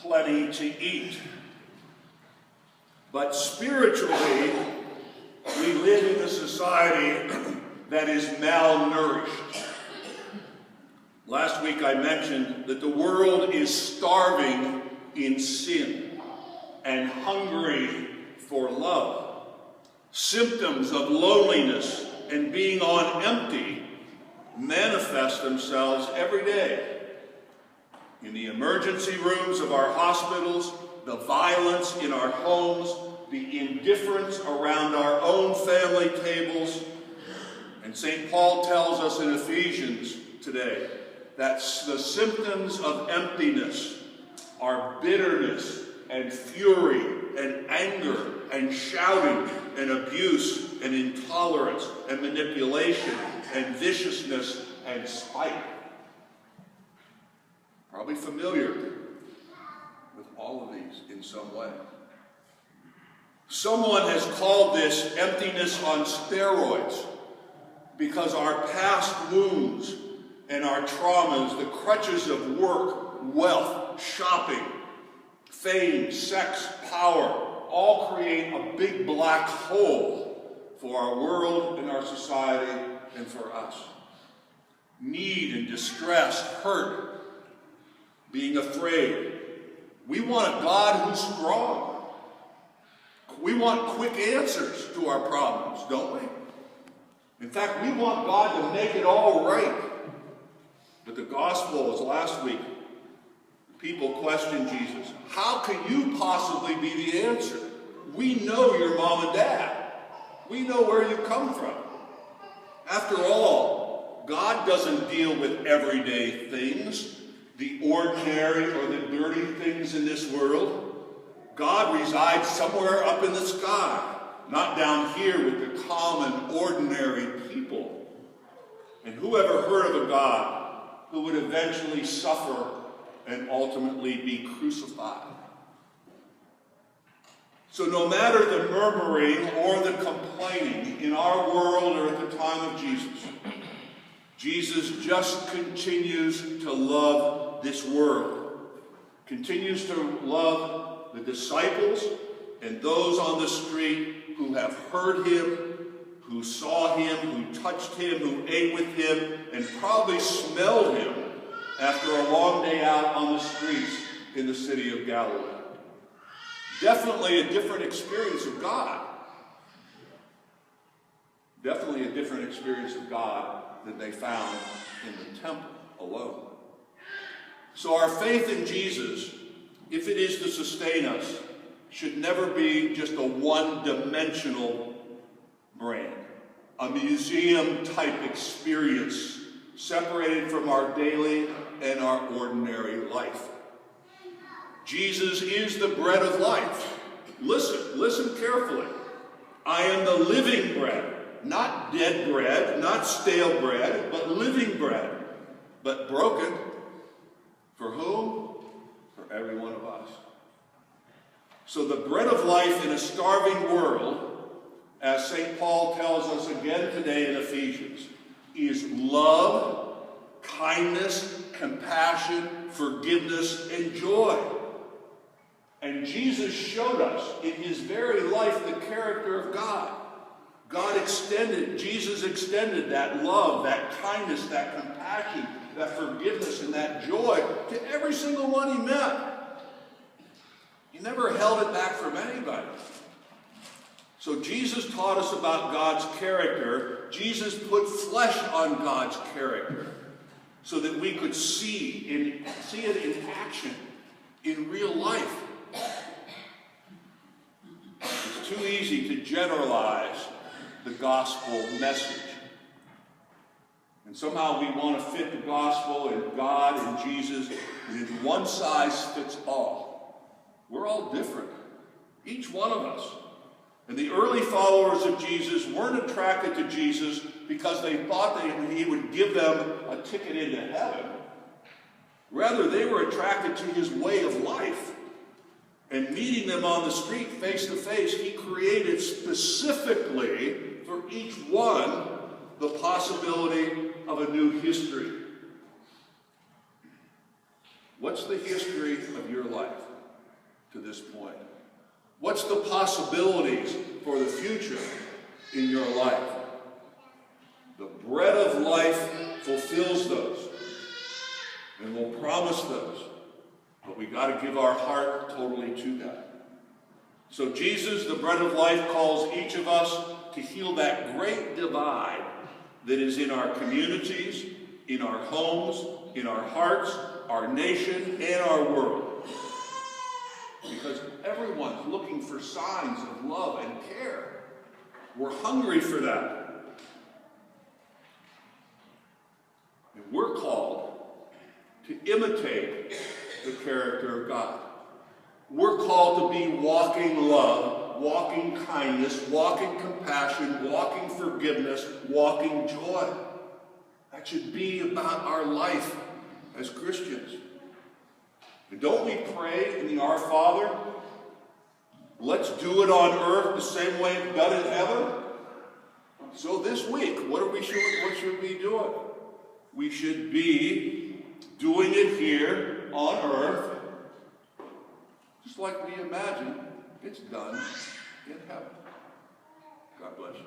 plenty to eat. But spiritually, we live in a society that is malnourished. Last week I mentioned that the world is starving in sin and hungry for love. Symptoms of loneliness and being on empty manifest themselves every day. In the emergency rooms of our hospitals, the violence in our homes, the indifference around our own family tables. And St. Paul tells us in Ephesians today that the symptoms of emptiness are bitterness and fury and anger and shouting and abuse and intolerance and manipulation and viciousness and spite. Probably familiar with all of these in some way. Someone has called this emptiness on steroids because our past wounds and our traumas, the crutches of work, wealth, shopping, fame, sex, power, all create a big black hole for our world and our society and for us. Need and distress, hurt, being afraid. We want a God who's strong. We want quick answers to our problems, don't we? In fact, we want God to make it all right. But the gospel, as last week, people questioned Jesus. How can you possibly be the answer? We know your mom and dad. We know where you come from. After all, God doesn't deal with everyday things, the ordinary or the dirty things in this world. God resides somewhere up in the sky, not down here with the common, ordinary people. And who ever heard of a God who would eventually suffer and ultimately be crucified? So no matter the murmuring or the complaining in our world or at the time of Jesus, Jesus just continues to love this world, continues to love the disciples and those on the street who have heard him, who saw him, who touched him, who ate with him, and probably smelled him after a long day out on the streets in the city of Galilee. Definitely a different experience of God. Definitely a different experience of God than they found in the temple alone. So our faith in Jesus, if it is to sustain us, should never be just a one-dimensional brand, a museum-type experience separated from our daily and our ordinary life. Jesus is the bread of life. Listen carefully. I am the living bread, not dead bread, not stale bread, but living bread, but broken. For whom? For every one of us. So the bread of life in a starving world, as St. Paul tells us again today in Ephesians, is love, kindness, compassion, forgiveness, and joy. And Jesus showed us in his very life the character of God. Jesus extended that love, that kindness, that compassion, that forgiveness, and that joy to every single one he met. He never held it back from anybody. So Jesus taught us about God's character. Jesus put flesh on God's character so that we could see it in action, in real life. It's too easy to generalize the gospel message. And somehow we want to fit the gospel and God and Jesus in one size fits all. We're all different, each one of us. And the early followers of Jesus weren't attracted to Jesus because they thought that he would give them a ticket into heaven. Rather, they were attracted to his way of life. And meeting them on the street face to face, he created specifically for each one the possibility of a new history. What's the history of your life? to this point? What's the possibilities for the future in your life? The bread of life fulfills those, and will promise those, but we got to give our heart totally to that. So Jesus, the bread of life, calls each of us to heal that great divide that is in our communities, in our homes, in our hearts, our nation, and our world. Because everyone's looking for signs of love and care. We're hungry for that. And we're called to imitate the character of God. We're called to be walking love, walking kindness, walking compassion, walking forgiveness, walking joy. That should be about our life as Christians. And don't we pray in the Our Father? Let's do it on earth the same way it's done in heaven. So this week, what should we do? We should be doing it here on earth, just like we imagine it's done in heaven. God bless you.